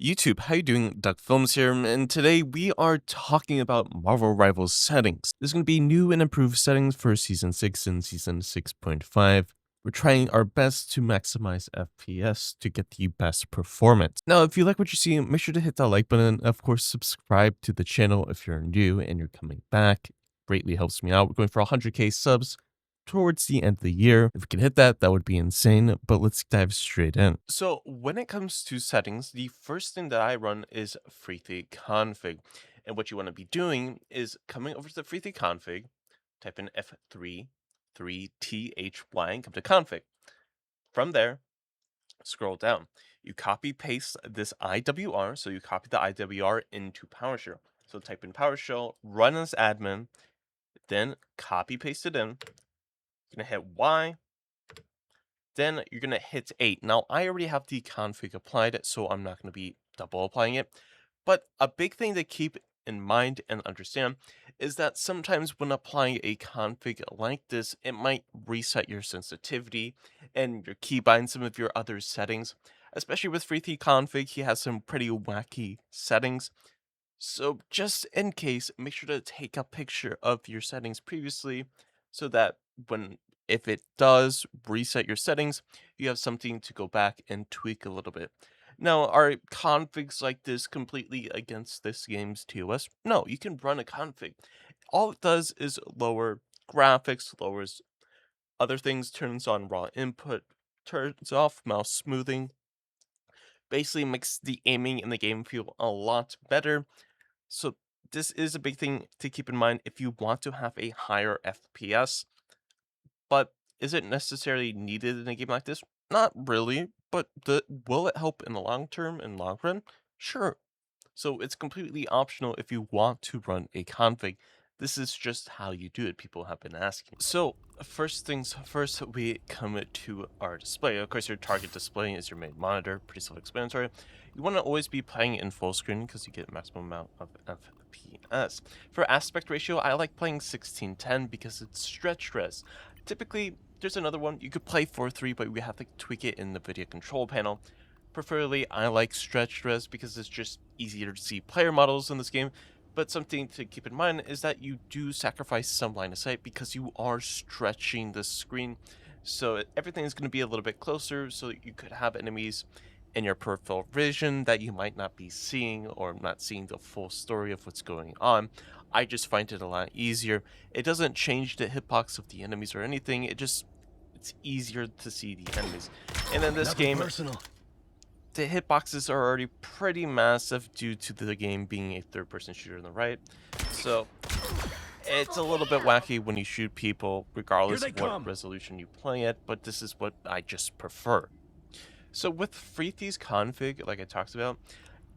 YouTube, how you doing? Duck Films here, and today we are talking about Marvel Rivals settings. There's going to be new and improved settings for Season 6 and Season 6.5. We're trying our best to maximize FPS to get the best performance. Now, if you like what you see, make sure to hit that like button. Of course, subscribe to the channel if you're new and you're coming back. Greatly helps me out. We're going for 100k subs towards the end of the year. If we can hit that, that would be insane, but let's dive straight in. So when it comes to settings, the first thing that I run is Freethy config. And what you want to be doing is coming over to the Freethy config, type in F3, 3THY, and come to config. From there, scroll down. You copy paste this IWR, so you copy the IWR into PowerShell. So type in PowerShell, run as admin, then copy paste it in. You're gonna hit Y, then you're gonna hit 8. Now I already have the config applied, so I'm not gonna be double applying it. But a big thing to keep in mind and understand is that sometimes when applying a config like this, it might reset your sensitivity and your keybind some of your other settings. Especially with Freethy config, he has some pretty wacky settings. So just in case, make sure to take a picture of your settings previously so that when if it does reset your settings, you have something to go back and tweak a little bit. Now, are configs like this completely against this game's TOS? No, you can run a config. All it does is lower graphics, lowers other things, turns on raw input, turns off mouse smoothing, basically makes the aiming in the game feel a lot better. So this is a big thing to keep in mind if you want to have a higher FPS, but is it necessarily needed in a game like this? Not really, but will it help in the long term and long run? Sure. So it's completely optional if you want to run a config. This is just how you do it, people have been asking. So first things first, we come to our display. Of course, your target display is your main monitor, pretty self-explanatory. You want to always be playing in full screen because you get maximum amount of FPS. For aspect ratio, I like playing 16:10 because it's stretch res. Typically, there's another one, you could play 4:3, but we have to tweak it in the video control panel. Preferably, I like stretch res because it's just easier to see player models in this game, but something to keep in mind is that you do sacrifice some line of sight because you are stretching the screen, so everything is going to be a little bit closer, so you could have enemies in your peripheral vision that you might not be seeing or not seeing the full story of what's going on. I just find it a lot easier. It doesn't change the hitbox of the enemies or anything, it's easier to see the enemies. And in this game, the hitboxes are already pretty massive due to the game being a third-person shooter on the right. So it's a little bit wacky when you shoot people, regardless of what resolution you play at, but this is what I just prefer. So with Freethy's config, like I talked about,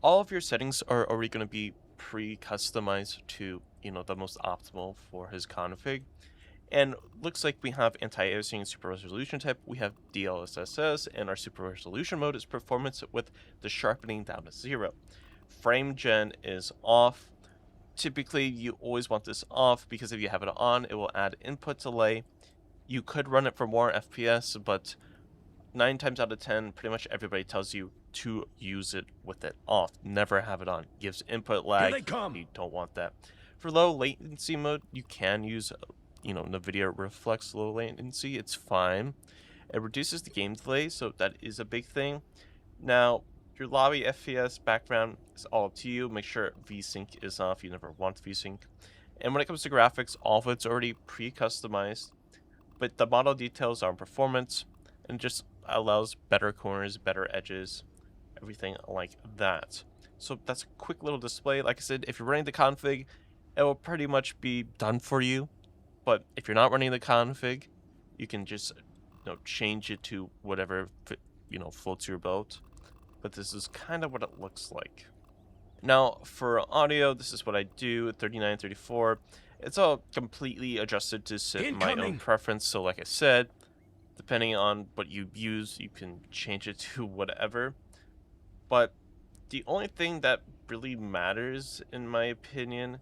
all of your settings are already going to be pre-customized to, the most optimal for his config. And looks like we have anti-aliasing super resolution type, we have DLSS, and our super resolution mode is performance with the sharpening down to 0. Frame gen is off. Typically, you always want this off because if you have it on, it will add input delay. You could run it for more FPS, but 9 times out of 10, pretty much everybody tells you to use it with it off. Never have it on. Gives input lag. You don't want that. For low latency mode, you can use NVIDIA Reflex low latency, it's fine. It reduces the game delay, so that is a big thing. Now, your lobby FPS background is all up to you. Make sure VSync is off. You never want VSync. And when it comes to graphics, all of it's already pre-customized, but the model details are on performance and just allows better corners, better edges, everything like that. So that's a quick little display. Like I said, if you're running the config, it will pretty much be done for you. But if you're not running the config, you can just change it to whatever floats your boat. But this is kind of what it looks like. Now for audio, this is what I do. 3934. It's all completely adjusted to sit my own preference. So like I said, depending on what you use, you can change it to whatever. But the only thing that really matters, in my opinion,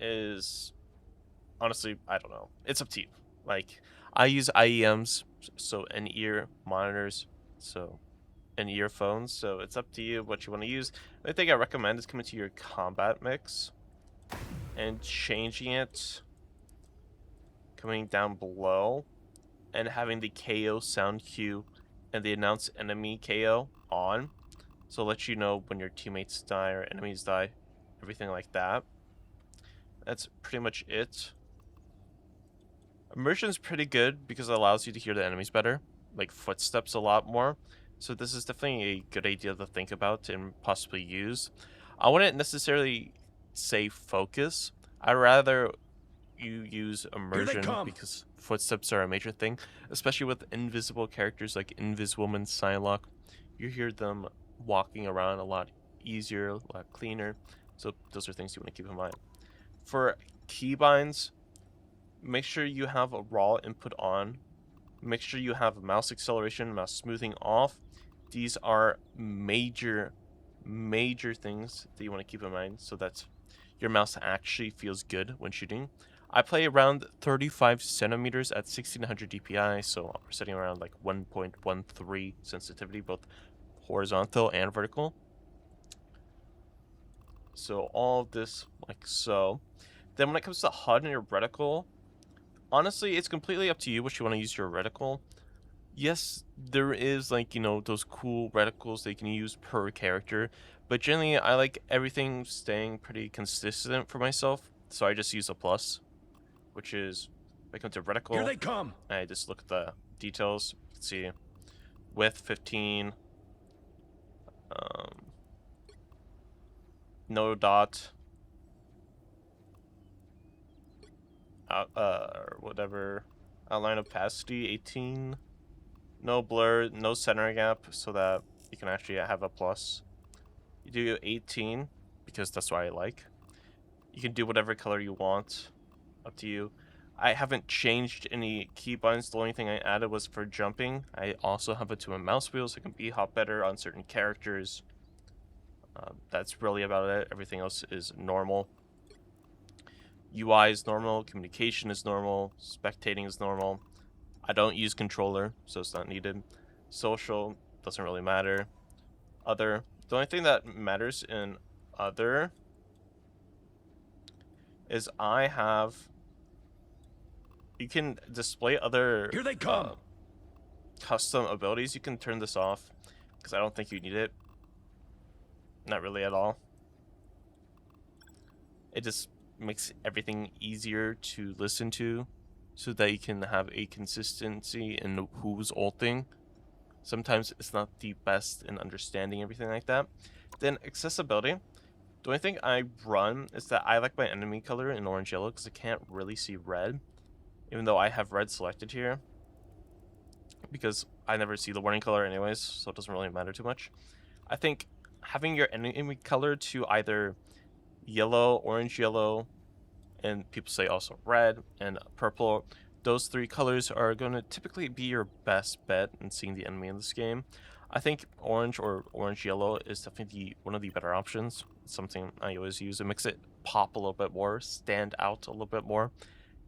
is honestly, I don't know. It's up to you. Like, I use IEMs, so in-ear monitors, so and earphones, so it's up to you what you want to use. The thing I recommend is coming to your combat mix and changing it, coming down below, and having the KO sound cue and the announce enemy KO on, so let you know when your teammates die or enemies die, everything like that. That's pretty much it. Immersion is pretty good because it allows you to hear the enemies better, like footsteps a lot more. So this is definitely a good idea to think about and possibly use. I wouldn't necessarily say focus. I'd rather you use immersion because footsteps are a major thing, especially with invisible characters like Inviswoman, Psylocke. You hear them walking around a lot easier, a lot cleaner. So those are things you want to keep in mind. For keybinds, make sure you have a raw input on. Make sure you have mouse acceleration, mouse smoothing off. These are major things that you want to keep in mind so that your mouse actually feels good when shooting. I play around 35 centimeters at 1600 DPI, so we're setting around like 1.13 sensitivity, both horizontal and vertical. So all of this like so. Then when it comes to HUD and your reticle, honestly, it's completely up to you what you want to use your reticle. Yes, there is like, you know, those cool reticles that you can use per character, but generally I like everything staying pretty consistent for myself, so I just use a plus, which is, if I come to reticle, Here they come. I just look at the details. You can see width 15, no dot, whatever, outline opacity 18, no blur, no center gap, so that you can actually have a plus. You do 18 because that's what I like. You can do whatever color you want, up to you. I haven't changed any keybinds. The only thing I added was for jumping. I also have it to a mouse wheel so it can b-hop better on certain characters. That's really about it. Everything else is normal. UI is normal, communication is normal, spectating is normal. I don't use controller, so it's not needed. Social doesn't really matter. Other, the only thing that matters in other is I have, you can display other Here they come. custom abilities. You can turn this off because I don't think you need it. Not really at all. It just makes everything easier to listen to so that you can have a consistency in who's ulting. Sometimes it's not the best in understanding everything like that. Then accessibility. The only thing I run is that I like my enemy color in orange yellow because I can't really see red, even though I have red selected here, because I never see the warning color anyways, so it doesn't really matter too much. I think having your enemy color to either yellow, orange yellow, and people say also red and purple, those three colors are going to typically be your best bet in seeing the enemy in this game. I think orange or orange yellow is definitely one of the better options. It's something I always use. It makes it pop a little bit more, stand out a little bit more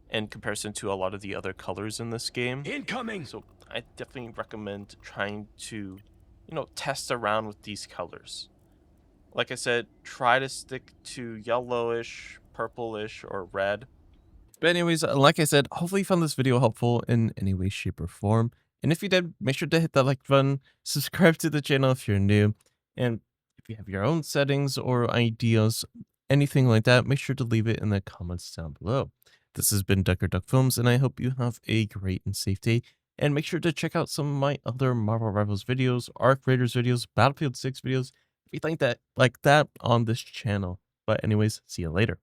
in comparison to a lot of the other colors in this game. Incoming. So I definitely recommend trying to, you know, test around with these colors. Like I said, try to stick to yellowish, purplish, or red. But anyways, like I said, hopefully you found this video helpful in any way, shape, or form. And if you did, make sure to hit that like button, subscribe to the channel if you're new, and if you have your own settings or ideas, anything like that, make sure to leave it in the comments down below. This has been DuckerDuck and I hope you have a great and safe day. And make sure to check out some of my other Marvel Rivals videos, Arc Raiders videos, Battlefield 6 videos, if you like that on this channel. But anyways, see you later.